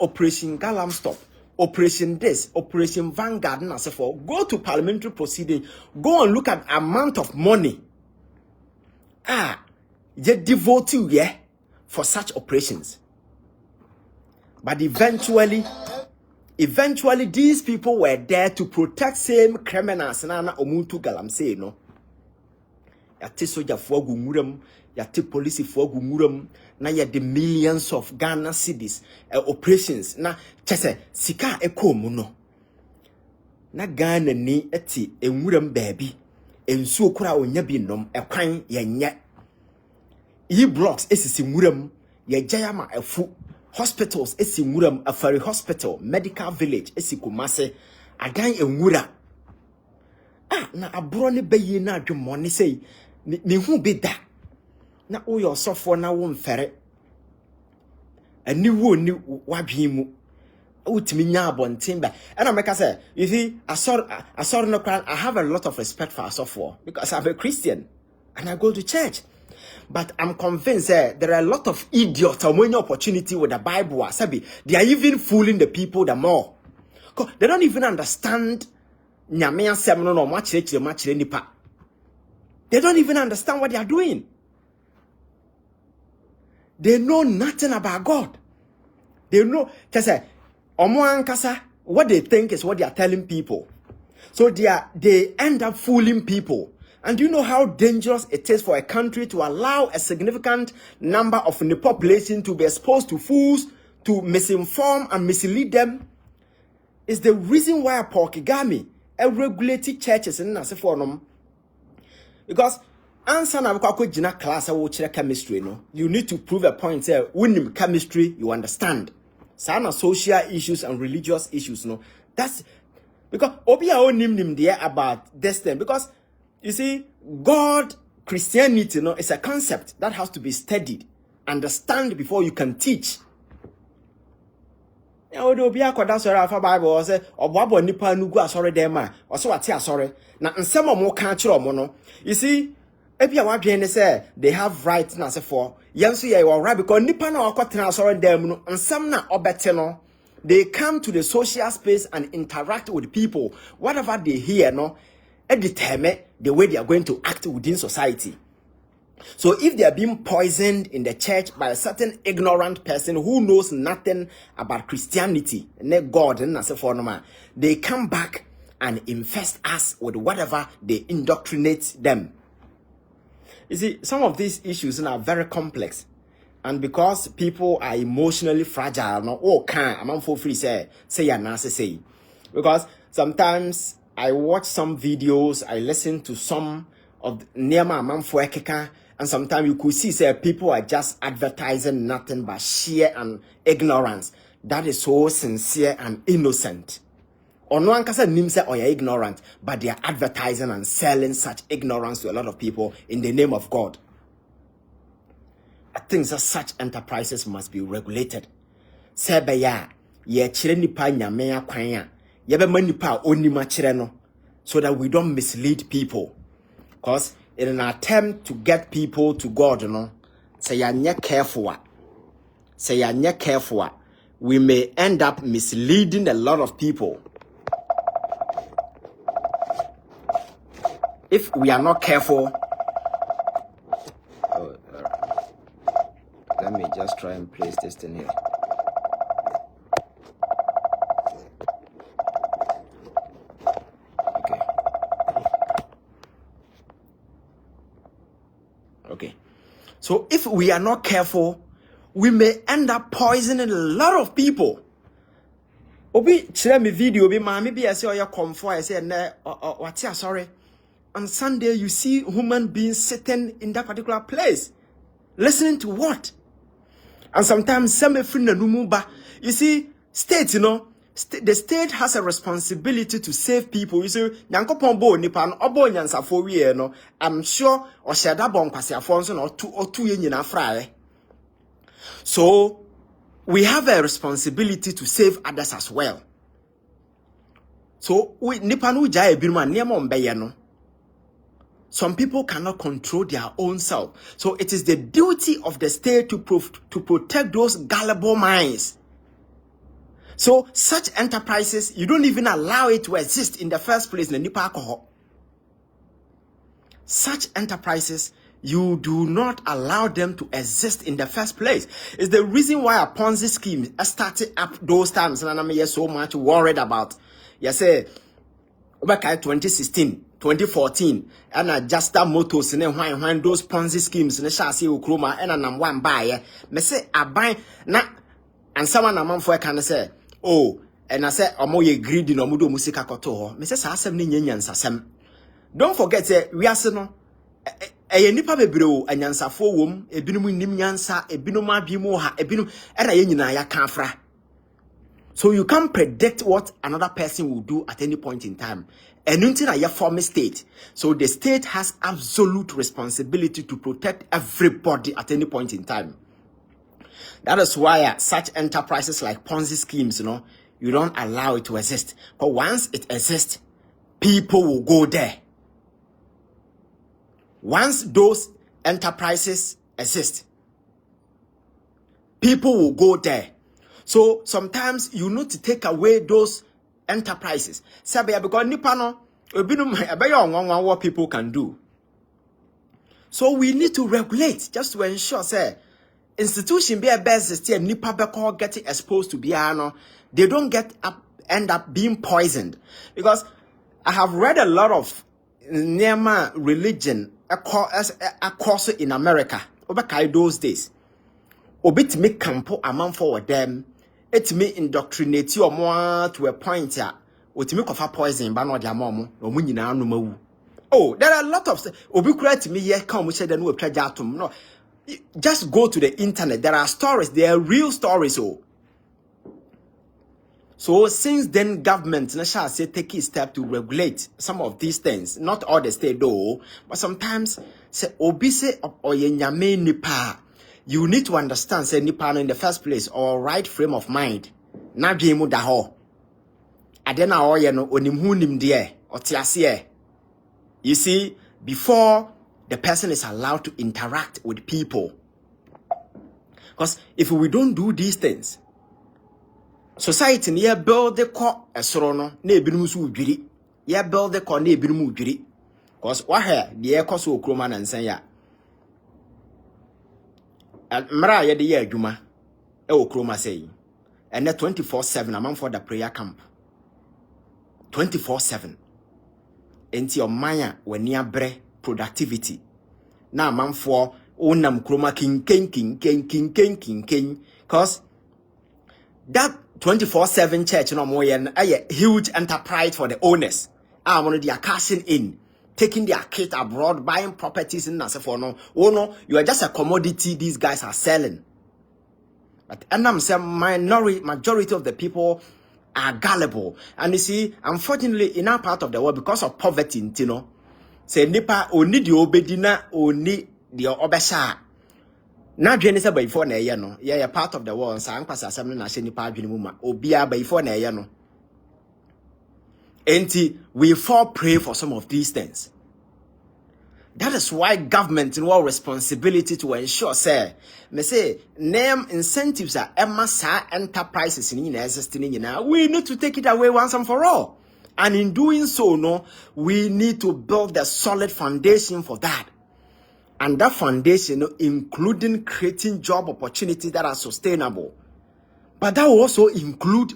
Operation Galam Stop, Operation this, Operation Vanguard, and so forth. Go to parliamentary proceeding, go and look at amount of money. You devote to for such operations. But eventually these people were there to protect same criminals. Nana omuntu galam say no. Yate soja fogu muram, yate police fogu muram. Na ya the millions of Ghana cedis operations. Na chese sika eko muno. Na Ghana ni eti muram baby. Ensuo kura onya bi nom ekwan yenye. E blocks esisi muram ye jayama efu. Hospitals esi muram Afari Hospital, Medical Village esi Kumase adan enwura. Na abro ne bayi na adwumone sei ne hu bi da. Na oyo sofo na wo mfere. Ani wo ni wadwen mu. Utimi nya abonten ba. And I make say, you see, I saw no crowd. I have a lot of respect for Asofo because I'm a Christian and I go to church. But I'm convinced there are a lot of idiots or many opportunity with the Bible. Sabi, they are even fooling the people the more. They don't even understand. They don't even understand what they are doing. They know nothing about God. They know, what they think is what they are telling people. So they end up fooling people. And do you know how dangerous it is for a country to allow a significant number of the population to be exposed to fools, to misinform and mislead them? It's the reason why Paul Kagame regulated churches in Nasifonum. Because answer na jina class chemistry, no. You need to prove a point here. When chemistry, you understand. Some social issues and religious issues, no. That's because Obia nim there about this thing. Because you see, God, Christianity, no, is a concept that has to be studied, understand before you can teach. You know, Bible say, or nipa nugu sorry dema, or so what sorry. Now, and some more country or mono. You see, if you want to say they have rights now, say for Yansu, you are right because nipa no or sorry dem, and some na obeteno. They come to the social space and interact with people. Whatever they hear, no. Determine the way they are going to act within society. So if they are being poisoned in the church by a certain ignorant person who knows nothing about Christianity, God, they come back and infest us with whatever they indoctrinate them. You see, some of these issues are very complex. And because people are emotionally fragile, no, I'm for free say because sometimes I watch some videos, I listen to some of Nema Mamfuekeka, and sometimes you could see say people are just advertising nothing but sheer and ignorance. That is so sincere and innocent. Or no one can say nimse or you're ignorant, but they are advertising and selling such ignorance to a lot of people in the name of God. I think that such enterprises must be regulated. Sebeya, ye chireni pa nyamea kwanya. Yebe manipa onima chireno, so that we don't mislead people. Because in an attempt to get people to God, say you're careful. Say you're careful. We may end up misleading a lot of people. If we are not careful, let me just try and place this thing here. Okay. So if we are not careful, we may end up poisoning a lot of people. Obi share me video be ma maybe I say oh comfort I say what sorry. On Sunday you see human beings sitting in that particular place listening to what? And sometimes some friend numba. You see state, the state has a responsibility to save people. You see, Nyankopon bo nipa no obo nyansafo wie no. I'm sure or sheda bon kwasiafo nso or two ye nyina fra. So we have a responsibility to save others as well. So we nipa no jaya biruma niema mbeye no. Some people cannot control their own self. So it is the duty of the state to protect those gullible minds. So such enterprises, you don't even allow it to exist in the first place. Such enterprises, you do not allow them to exist in the first place. It's the reason why a Ponzi scheme started up those times, and I'm so much worried about. You say, back in 2016, 2014, and I just motors and when those Ponzi schemes and Shasi Ukruma and I'm one buyer. Me say I buy na and someone a man for can say, oh, and I said, I'm more greedy no mudo musika koto. Me say sasem ni nyanyan sasem. Don't forget we are no nipa bebreo anyansafo wom ebinom nim nyansa ebinom adwemo ha ebinom era ye nyina ya kanfra. So you can't predict what another person will do at any point in time. And until I form a state. So the state has absolute responsibility to protect everybody at any point in time. That is why such enterprises like Ponzi schemes, you don't allow it to exist. But once it exists, people will go there. Once those enterprises exist, people will go there. So sometimes you need to take away those enterprises. Because what people can do. So we need to regulate just to ensure, say, institution be a best and nipa beko getting exposed to biano, they don't end up being poisoned. Because I have read a lot of Nema religion across in America over those days. Obit me campo among forward them. It me indoctrinate you more to a point here. What me cover poison, but not your mom, or when you know. Oh, there are a lot of Obi create me here. Come, we said the new plagiatum. No, just go to the internet. There are stories. They are real stories. So since then, government shall say take a step to regulate some of these things. Not all the state though, but sometimes say Obi say or yenyame nipa. You need to understand, say nipa in the first place, or right frame of mind. Na biemu da ho. Adena oye no onimhu nim de or tiase. You see, before the person is allowed to interact with people. Because if we don't do these things, society near build the core esrono, ne ebinumu su udwiri. Ye build the core ne ebinumu udwiri. Because what here, the air cost will croma and say ya. Mra ye de ye adwuma e wo kroma say and 24/7 among for the prayer camp 24/7 enti your maya when near bre productivity na among for onam kroma king cause that 24/7 church no more a huge enterprise for the owners. I want they are cashing in, taking their kit abroad, buying properties in Nasefo. No, you are just a commodity these guys are selling. But and I'm saying majority of the people are gullible. And you see, unfortunately, in our part of the world, because of poverty, say nipa oni di obedina oni di obesha. Na dwene se before na ye no, ye part of the world, so ankwasa asem na hye nipa adwene mu ma obia before na ye no. And we fall prey for some of these things. That is why government in our responsibility to ensure, say, name incentives are emasa enterprises in existing. We need to take it away once and for all. And in doing so, we need to build a solid foundation for that. And that foundation, including creating job opportunities that are sustainable. But that will also include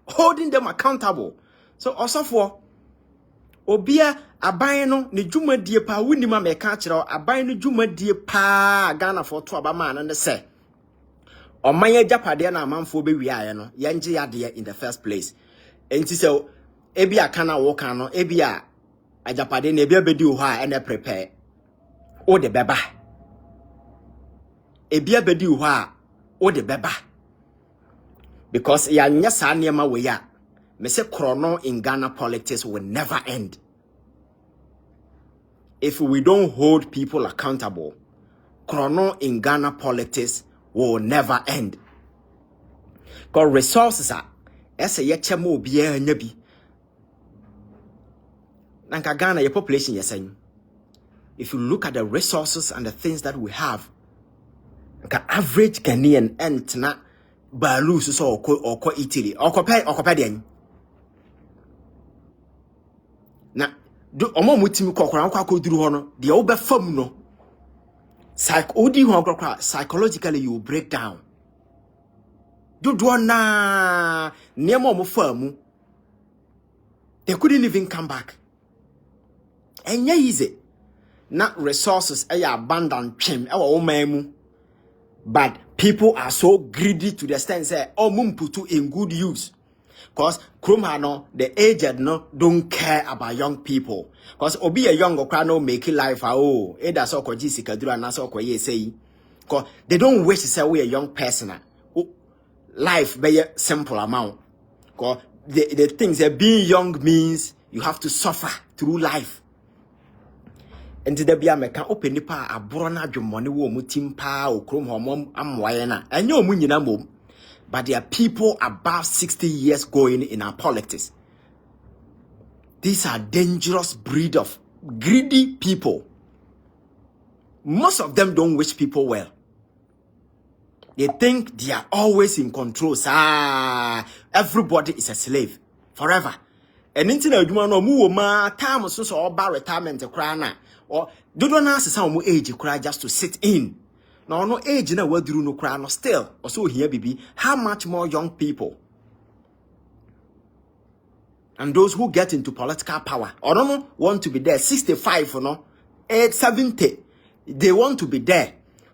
holding them accountable. So also for obia aban no ne dwumadie pa wunima me ka kire aban no dwumadie pa Ghana for to abama no ne se oman agapade na amanfo be wiaye no yenje yade in the first place. Enti se ebia kana wo kan no ebia agapade na ebia bedi ho a ene prepare o de beba ebia bedi ho a o de beba. Because ya nya sa niema we ya me say chrono in Ghana politics will never end if we don't hold people accountable. Chrono in Ghana politics will never end. Because resources are ese ye chemo bia nya bi nanka Ghana your population yesen. If you look at the resources and the things that we have, the average Ghanaian entna balu so oko Italy okope den na do omo mutimi kokora nkwa koduru ho no de wo be fam no psychologically you break down do na nemo omo famu they couldn't even come back enye easy na resources abundant twem wo man but people are so greedy to the extent say put in good use. Because the aged don't care about young people. Because obi a young no make life either so ko jisika dura na so ko say. Because they don't wish to say we a young person. Life be simple amount. Because the things that being young means you have to suffer through life. And the be American open nipa abrona dwomone wo mutim pa okrom homom amwaye na enye omu nyina mom. But there are people above 60 years going in our politics. These are dangerous breed of greedy people. Most of them don't wish people well. They think they are always in control. Everybody is a slave forever. And into adwuma no mu ma time so oba retirement kra na or do na asesa mu age kra just to sit in. No age na waduru no kra no still also here bibi how much more young people and those who get into political power or no want to be there 65 no 70 they want to be there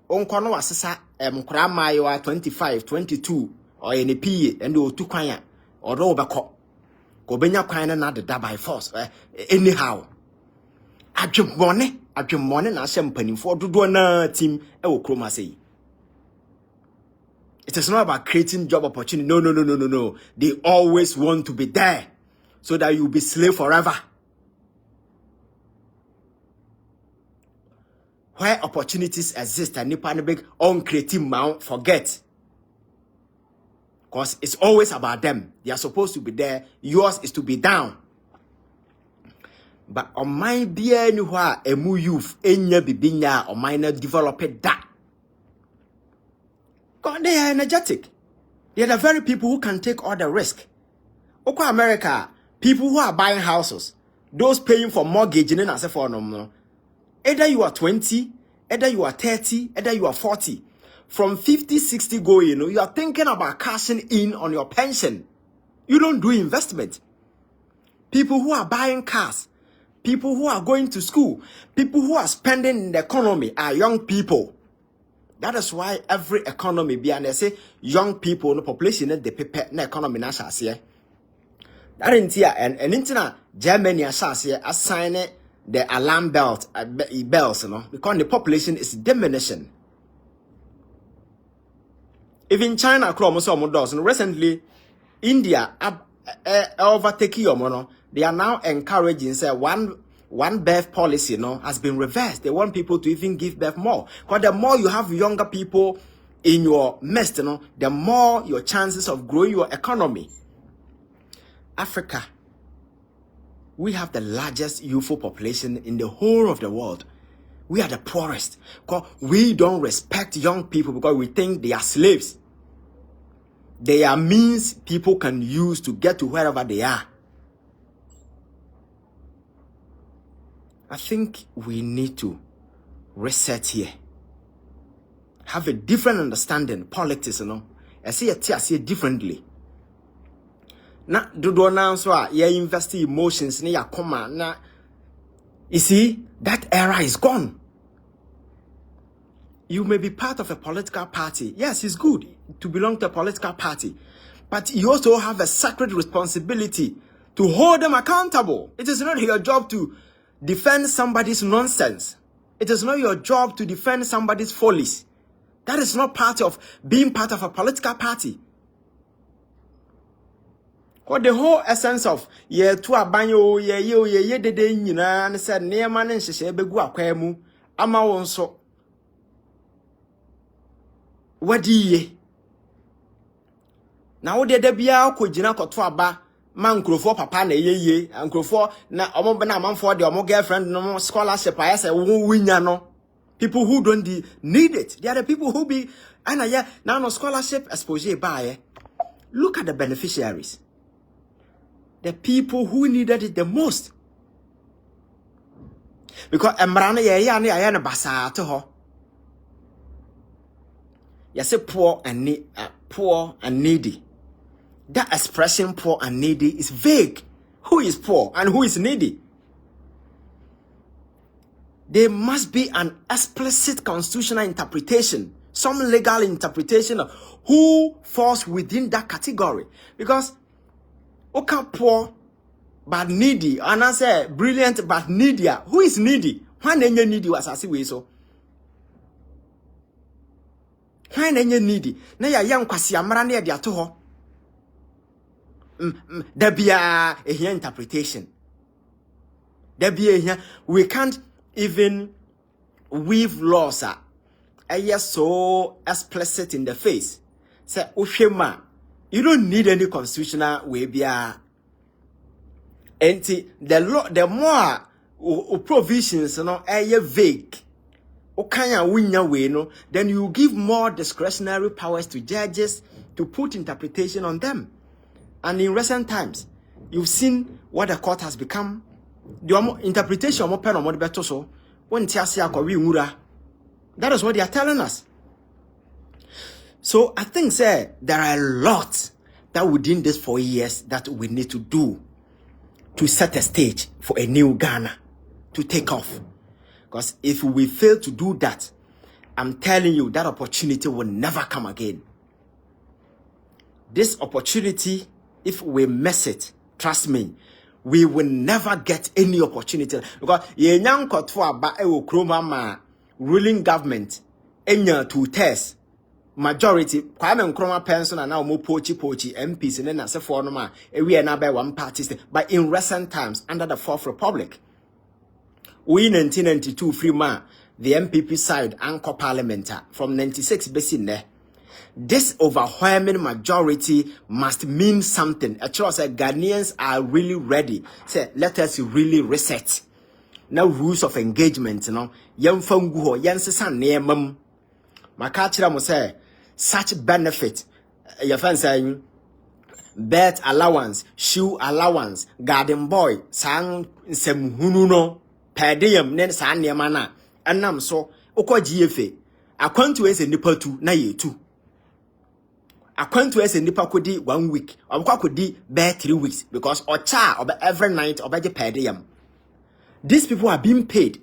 onko no asesa kra mayo 25 22 or any PA and o tu kwan or do obekọ ko benya kwan na deda by force anyhow adwemmone na asem panimfo dodo na team wo kroma sei. It is not about creating job opportunity. No. They always want to be there so that you will be slave forever. Where opportunities exist and nipa ne big on creative mount forget. Because it's always about them. They are supposed to be there. Yours is to be down. But on my dear nuha emu youth enya bibinya or minor developed that. God, they are energetic. They are the very people who can take all the risk. Oko America, people who are buying houses, those paying for mortgage in as for no. Either you are 20, either you are 30, either you are 40. From 50, 60 going, you are thinking about cashing in on your pension. You don't do investment. People who are buying cars, people who are going to school, people who are spending in the economy are young people. That is why every economy and they say young people, no population, they prepare the economy na share. That in here and in Germany assign the alarm bells, because the population is diminishing. Even China, recently, India overtaking your mono. They are now encouraging say one birth policy has been reversed. They want people to even give birth more. Because the more you have younger people in your midst, the more your chances of growing your economy. Africa, we have the largest youthful population in the whole of the world. We are the poorest. Because we don't respect young people because we think they are slaves. They are means people can use to get to wherever they are. I think we need to reset here. Have a different understanding politics, I see it differently. Na do na so invest emotions na yakoma na. You see, that era is gone. You may be part of a political party. Yes, it's good to belong to a political party. But you also have a sacred responsibility to hold them accountable. It is not your job to defend somebody's nonsense. It is not your job to defend somebody's follies. That is not part of being part of a political party. What the whole essence of ye to abanyo ye dede nyina and said near man and she begu akwemu ama wonso. What ye? Now de bia ko jina koto aba man krofo papa na ye and krofo na omo na man for the omo girlfriend no scholarship I say wo winya no People who don't need it. They are the people who be, and yeah, now no scholarship exposure by. Look at the beneficiaries. The people who needed it the most. Because emrana ya na basa to ho. You say poor and needy. That expression poor and needy is vague. Who is poor and who is needy? There must be an explicit constitutional interpretation, some legal interpretation of who falls within that category. Because okay, poor but needy, and I say brilliant but needy. Who is needy? When any needy was as way so. When any needy, na ya young kwasi amara na ya to ho. There be a here interpretation. There be a here. We can't even weave laws are so explicit in the face. Say Ushema, you don't need any constitutional way be a the law, the more provisions vague. Okanya winya way no, then you give more discretionary powers to judges to put interpretation on them. And in recent times, you've seen what the court has become. The interpretation of pen or better so when that is what they are telling us. So I think there are a lot that within these 4 years that we need to do to set a stage for a new Ghana to take off. Because if we fail to do that, I'm telling you that opportunity will never come again. This opportunity, if we miss it, trust me, we will never get any opportunity. Because ruling government to test majority Kwame Nkrumah pension and now mo pochi MPs and then as a former we are now by one party. But in recent times, under the Fourth Republic, we in 1992 free man, the MPP side anchor parliamentar from 96 basin there. This overwhelming majority must mean something. Actually, say Ghanaians are really ready. Say, let us really reset. Now rules of engagement, you know. Young fungu, young son near mum. My catcher must say such benefit. Your friend saying bed allowance, shoe allowance, garden boy, sang sem hununo, per diem, nen san near mana. And nam so oko GFA. I want to as a nipple two, na ye two. I want to as a nipple could 1 week, or could bear 3 weeks, because or cha or every night or by the per diem. These people are being paid,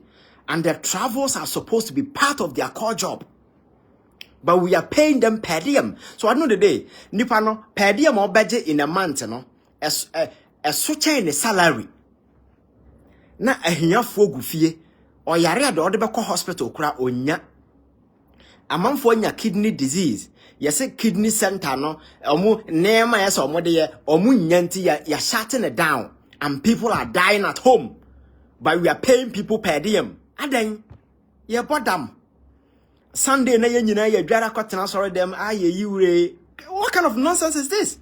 and their travels are supposed to be part of their core job. But we are paying them per diem. So I know the day, Nipano, per diem or budget in a month, you know, as a switcher in a salary. Na a hinya fogu fie, or yare the other hospital cra onya. A month for your kidney disease. Yes, a kidney center, no, omu nema yes or mode omu nyanti ya shutting it down, and people are dying at home. But we are paying people per diem. And then, you bought them. Sunday, na yenina ye dwara kwatena sorry them. What kind of nonsense is this?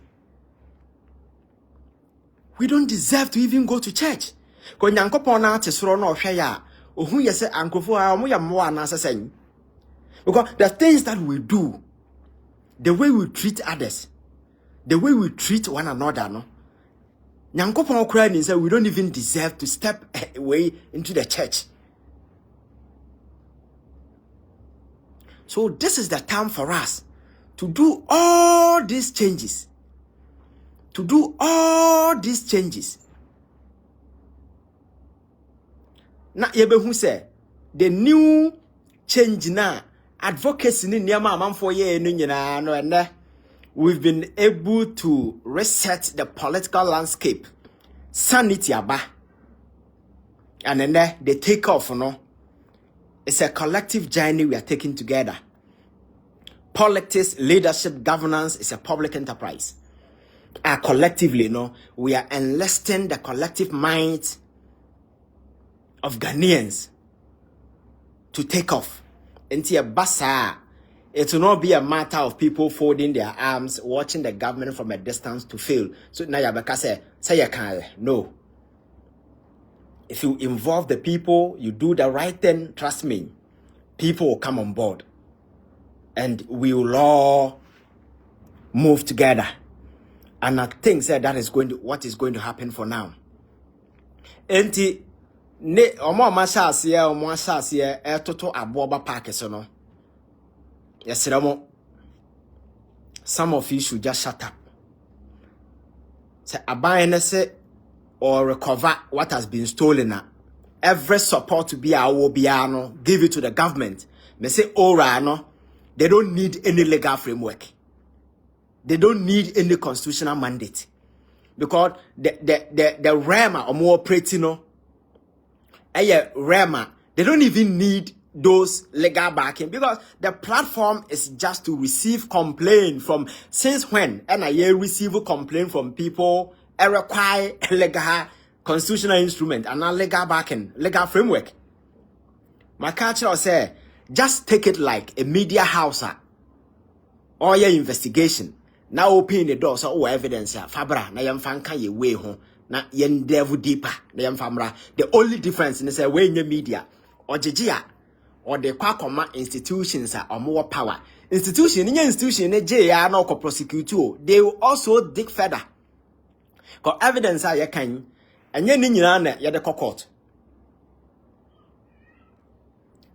We don't deserve to even go to church. Ko nyankopon na tesoro na ohwe ya. Ohun yese ankofo a omo ya mo anasa sen. Because the things that we do, the way we treat others, the way we treat one another, no. Nyankopon crying is that we don't even deserve to step away into the church. So this is the time for us to do all these changes. To do all these changes. Now, who say the new change now, advocacy in Yama for ye and we've been able to reset the political landscape. Sanity aba. And then they take off, no? It's a collective journey we are taking together. Politics, leadership, governance is a public enterprise. Collectively, no, we are enlisting the collective minds of Ghanaians to take off. Into a basa. It will not be a matter of people folding their arms, watching the government from a distance to fail. So now Yabaka say you can't. No. If you involve the people, you do the right thing, trust me, people will come on board and we will all move together. And I think that is what is going to happen for now. Enti ne omo asase etoto aboba park so no. Yesremo, some of you should just shut up. Say aban say or recover what has been stolen. Every support to be our no, give it to the government. Me say ora no, they don't need any legal framework. They don't need any constitutional mandate. Because the REMA or more operating no, REMA, they don't even need those legal backing because the platform is just to receive complaint from since when and I receive a complaint from people require a legal constitutional instrument and a legal backing, legal framework. My culture say just take it like a media house or your investigation. Now open the door so evidence fabra na yam fanka ye way ho na yen devil deeper na yam famra. The only difference in say way in the media or jejia or the kwakoma institutions are more power. Institution je ya na ko prosecute they will also dig further. Cause evidence are ye kan enye ni nyina na ye de court.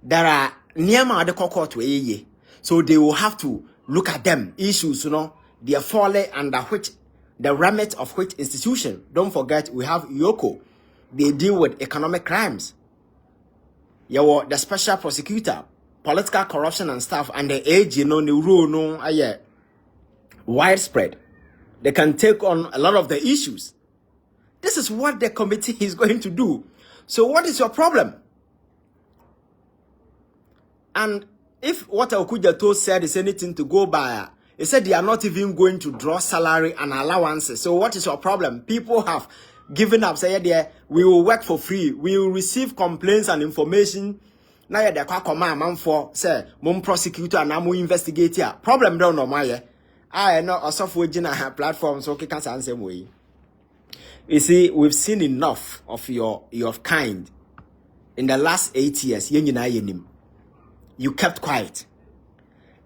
There are niema de court we so they will have to look at them issues, you know. They are falling under which the remit of which institution. Don't forget we have Yoko. They deal with economic crimes. You the special prosecutor, political corruption and stuff, and the age, you know, the rule no widespread. They can take on a lot of the issues. This is what the committee is going to do. So what is your problem? And if what Okujato said is anything to go by, he said they are not even going to draw salary and allowances. So what is your problem? People have given up. Say we will work for free. We will receive complaints and information. Now you kwa command for say mum prosecutor and amu investigate here. Problem don't know my I know a software platform so can answer way. You see, we've seen enough of your kind in the last 8 years. You kept quiet.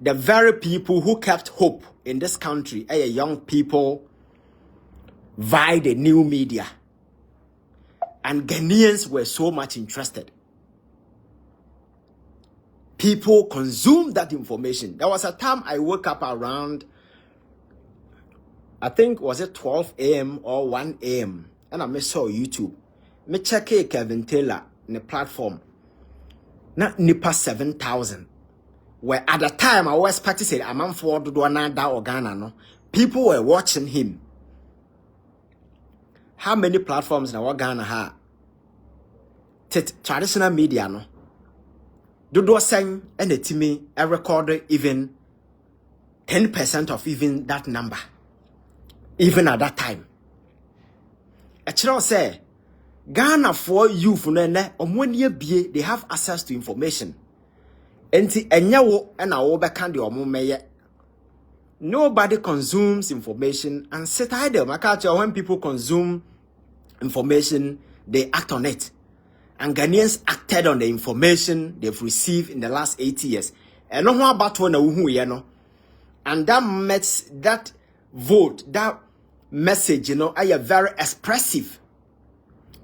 The very people who kept hope in this country are young people via the new media. And Ghanaians were so much interested. People consumed that information. There was a time I woke up around, I think, was it 12 a.m. or 1 a.m. And I saw YouTube. Me check Kevin Taylor in the platform. Not nipa 7,000. Where at the time I was participating, a man for Duana or Ghana, no, people were watching him. How many platforms now Ghana ha? Traditional media, no. Dodo saying and the team I recorded even 10% of even that number, even at that time. A child say Ghana for youth they have access to information. Enti enyawo na wo beka de omumeye. Nobody consumes information and sit idle. When people consume information, they act on it. And Ghanaians acted on the information they've received in the last 8 years. And no about one no. And that vote, that message, you know, are very expressive.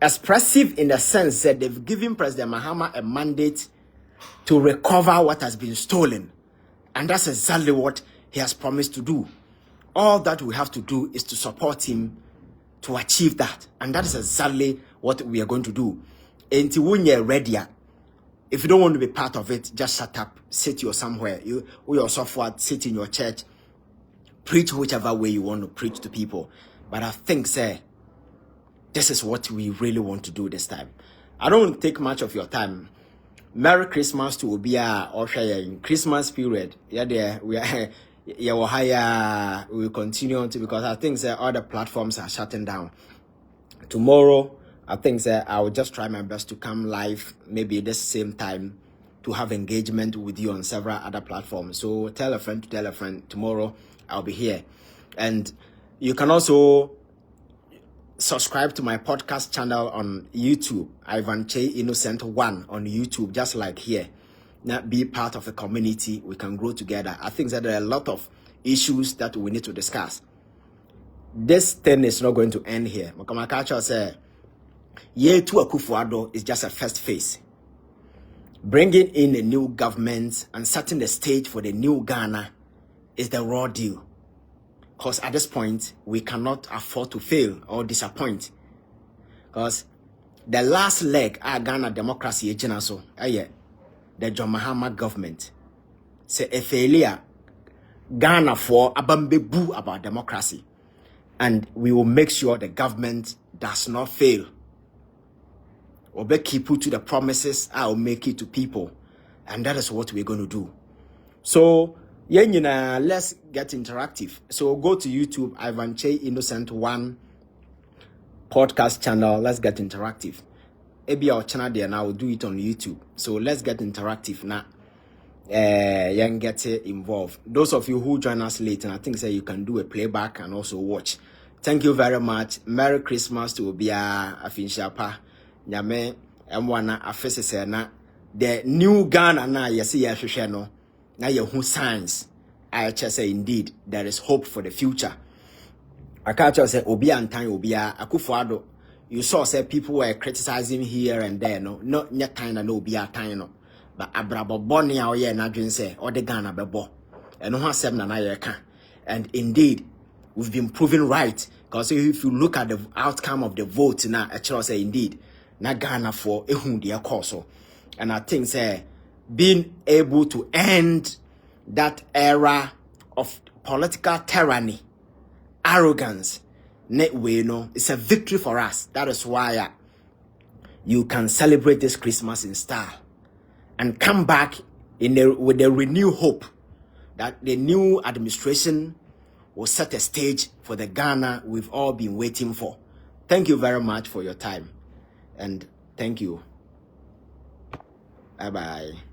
Expressive in the sense that they've given President Mahama a mandate to recover what has been stolen. And that's exactly what he has promised to do. All that we have to do is to support him to achieve that. And that is exactly what we are going to do. Until when you're ready, if you don't want to be part of it, just shut up, sit you somewhere. You yourself sit in your church, preach whichever way you want to preach to people. But I think, sir, this is what we really want to do this time. I don't take much of your time. Merry Christmas to Obia or in Christmas period. Yeah, there we are. Yeah, we will continue to because I think that other platforms are shutting down. Tomorrow, I think that I will just try my best to come live, maybe this same time, to have engagement with you on several other platforms. So tell a friend to tell a friend. Tomorrow, I'll be here, and you can also subscribe to my podcast channel on YouTube, Ivan Che Innocent 1 on YouTube, just like here. not be part of the community. We can grow together. I think that there are a lot of issues that we need to discuss. This thing is not going to end here. Makamakacha said, year to Akufo-Addo is just a first phase. Bringing in a new government and setting the stage for the new Ghana is the raw deal. Because at this point, we cannot afford to fail or disappoint. Because the last leg of Ghana democracy, the John Mahama government, say a failure, Ghana for abambebu about democracy. And we will make sure the government does not fail. Or be keep to the promises I will make it to people. And that is what we're going to do. So, let's get interactive. So go to YouTube, Ivan Che Innocent 1 podcast channel. Let's get interactive. Maybe our channel there now, will do it on YouTube. So let's get interactive now. Get involved. Those of you who join us late, and I think say you can do a playback and also watch. Thank you very much. Merry Christmas to Obia Afinshapa. Nyame emwana afese na the new Ghana na yesi yehwehwe no na yehu signs. I just say indeed there is hope for the future. I can't just say Obi Antan Obia Akufo-Addo. You saw say people were criticizing here and there, no not kind of no Obi Antan no. But abrabo boni a oye na dwen say or the Ghana bebo. Eno ho asem na ye ka. And indeed we've been proven right, because if you look at the outcome of the vote now, actually say indeed na Ghana for ehun dia course. And I think say being able to end that era of political tyranny, arrogance, it's a victory for us. That is why you can celebrate this Christmas in style and come back with a renewed hope that the new administration will set a stage for the Ghana we've all been waiting for. Thank you very much for your time. And thank you. Bye-bye.